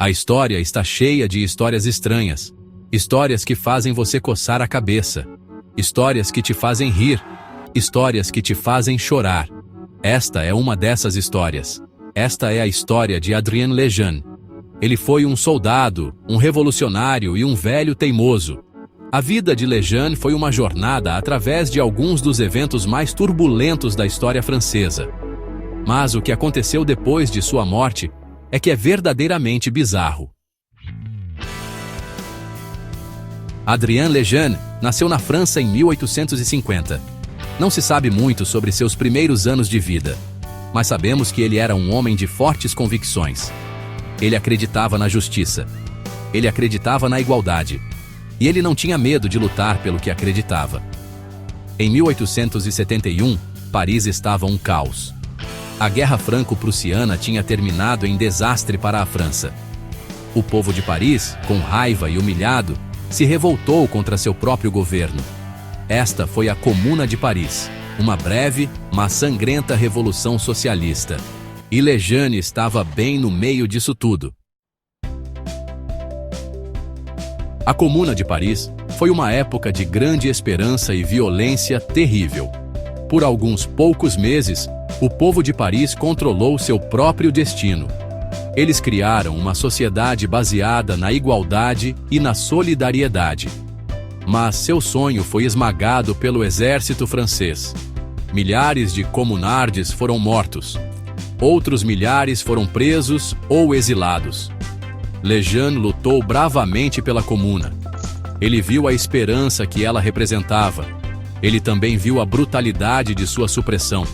A história está cheia de histórias estranhas. Histórias que fazem você coçar a cabeça. Histórias que te fazem rir. Histórias que te fazem chorar. Esta é uma dessas histórias. Esta é a história de Adrien Lejeune. Ele foi um soldado, um revolucionário e um velho teimoso. A vida de Lejeune foi uma jornada através de alguns dos eventos mais turbulentos da história francesa. Mas o que aconteceu depois de sua morte é que é verdadeiramente bizarro. Adrien Lejeune nasceu na França em 1850. Não se sabe muito sobre seus primeiros anos de vida, mas sabemos que ele era um homem de fortes convicções. Ele acreditava na justiça. Ele acreditava na igualdade. E ele não tinha medo de lutar pelo que acreditava. Em 1871, Paris estava um caos. A Guerra Franco-Prussiana tinha terminado em desastre para a França. O povo de Paris, com raiva e humilhado, se revoltou contra seu próprio governo. Esta foi a Comuna de Paris, uma breve, mas sangrenta revolução socialista. E Lejeune estava bem no meio disso tudo. A Comuna de Paris foi uma época de grande esperança e violência terrível. Por alguns poucos meses, o povo de Paris controlou seu próprio destino. Eles criaram uma sociedade baseada na igualdade e na solidariedade. Mas seu sonho foi esmagado pelo exército francês. Milhares de comunardes foram mortos. Outros milhares foram presos ou exilados. Lejeune lutou bravamente pela Comuna. Ele viu a esperança que ela representava. Ele também viu a brutalidade de sua supressão.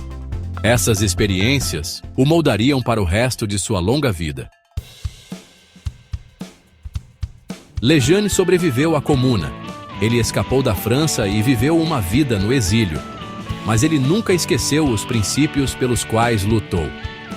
Essas experiências o moldariam para o resto de sua longa vida. Lejeune sobreviveu à Comuna. Ele escapou da França e viveu uma vida no exílio. Mas ele nunca esqueceu os princípios pelos quais lutou.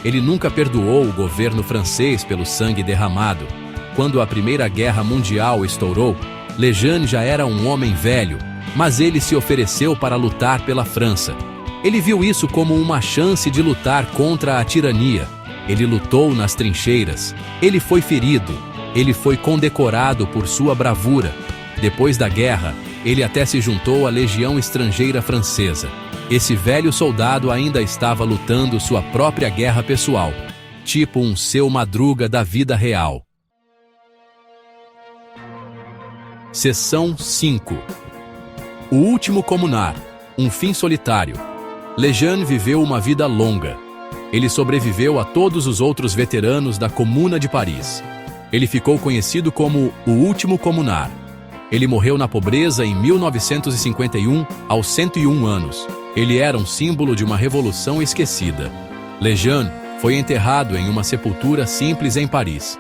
Ele nunca perdoou o governo francês pelo sangue derramado. Quando a Primeira Guerra Mundial estourou, Lejeune já era um homem velho, mas ele se ofereceu para lutar pela França. Ele viu isso como uma chance de lutar contra a tirania. Ele lutou nas trincheiras. Ele foi ferido. Ele foi condecorado por sua bravura. Depois da guerra, ele até se juntou à Legião Estrangeira Francesa. Esse velho soldado ainda estava lutando sua própria guerra pessoal, tipo um Seu Madruga da vida real. Seção 5. O último comunar, um fim solitário. Lejeune viveu uma vida longa. Ele sobreviveu a todos os outros veteranos da Comuna de Paris. Ele ficou conhecido como o último comunar. Ele morreu na pobreza em 1951, aos 101 anos. Ele era um símbolo de uma revolução esquecida. Lejeune foi enterrado em uma sepultura simples em Paris.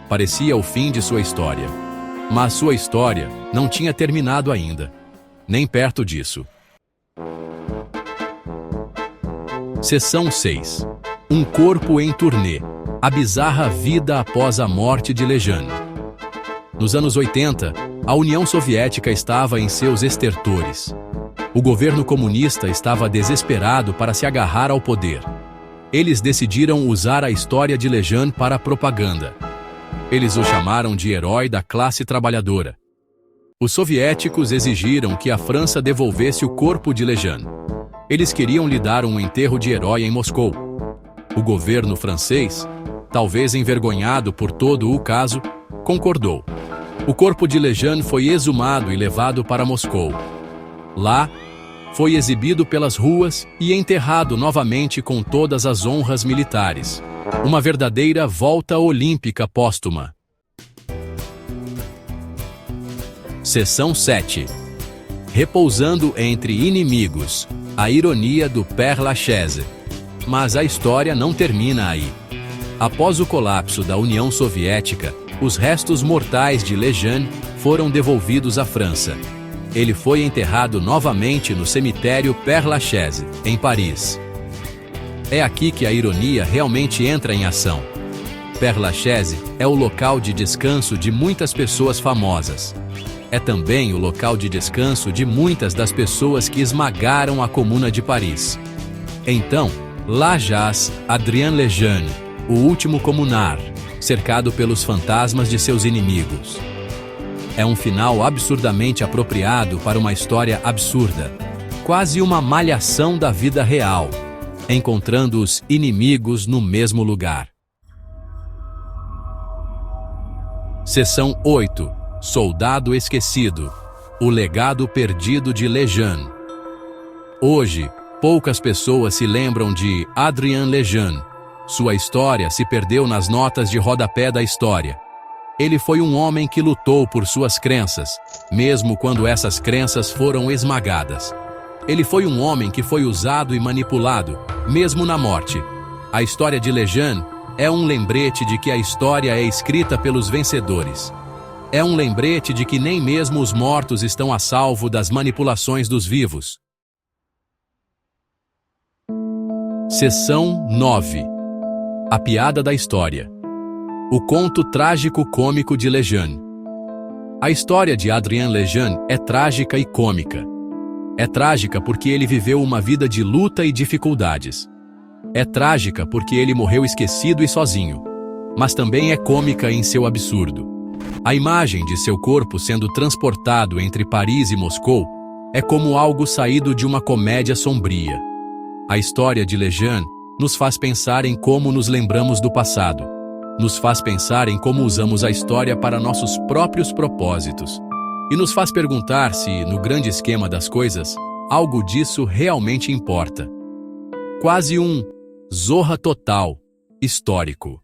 Parecia o fim de sua história. Mas sua história não tinha terminado ainda. Nem perto disso. Seção 6. Um corpo em turnê. A bizarra vida após a morte de Lejeune. Nos anos 80, a União Soviética estava em seus estertores. O governo comunista estava desesperado para se agarrar ao poder. Eles decidiram usar a história de Lejeune para a propaganda. Eles o chamaram de herói da classe trabalhadora. Os soviéticos exigiram que a França devolvesse o corpo de Lejeune. Eles queriam lhe dar um enterro de herói em Moscou. O governo francês, talvez envergonhado por todo o caso, concordou. O corpo de Lejeune foi exumado e levado para Moscou. Lá, foi exibido pelas ruas e enterrado novamente com todas as honras militares. Uma verdadeira volta olímpica póstuma. Seção 7. Repousando entre inimigos. A ironia do Père Lachaise. Mas a história não termina aí. Após o colapso da União Soviética, os restos mortais de Lejeune foram devolvidos à França. Ele foi enterrado novamente no cemitério Père Lachaise, em Paris. É aqui que a ironia realmente entra em ação. Père Lachaise é o local de descanso de muitas pessoas famosas. É também o local de descanso de muitas das pessoas que esmagaram a Comuna de Paris. Então, lá jaz Adrien Lejeune, o último comunar, cercado pelos fantasmas de seus inimigos. É um final absurdamente apropriado para uma história absurda, quase uma malhação da vida real, encontrando os inimigos no mesmo lugar. Seção 8. Soldado Esquecido. O legado perdido de Lejeune. Hoje, poucas pessoas se lembram de Adrien Lejeune. Sua história se perdeu nas notas de rodapé da história. Ele foi um homem que lutou por suas crenças, mesmo quando essas crenças foram esmagadas. Ele foi um homem que foi usado e manipulado, mesmo na morte. A história de Lejeune é um lembrete de que a história é escrita pelos vencedores. É um lembrete de que nem mesmo os mortos estão a salvo das manipulações dos vivos. Seção 9. A piada da história. O conto trágico-cômico de Lejeune. A história de Adrien Lejeune é trágica e cômica. É trágica porque ele viveu uma vida de luta e dificuldades. É trágica porque ele morreu esquecido e sozinho. Mas também é cômica em seu absurdo. A imagem de seu corpo sendo transportado entre Paris e Moscou é como algo saído de uma comédia sombria. A história de Lejeune nos faz pensar em como nos lembramos do passado. Nos faz pensar em como usamos a história para nossos próprios propósitos. E nos faz perguntar se, no grande esquema das coisas, algo disso realmente importa. Quase um Zorra total, histórico.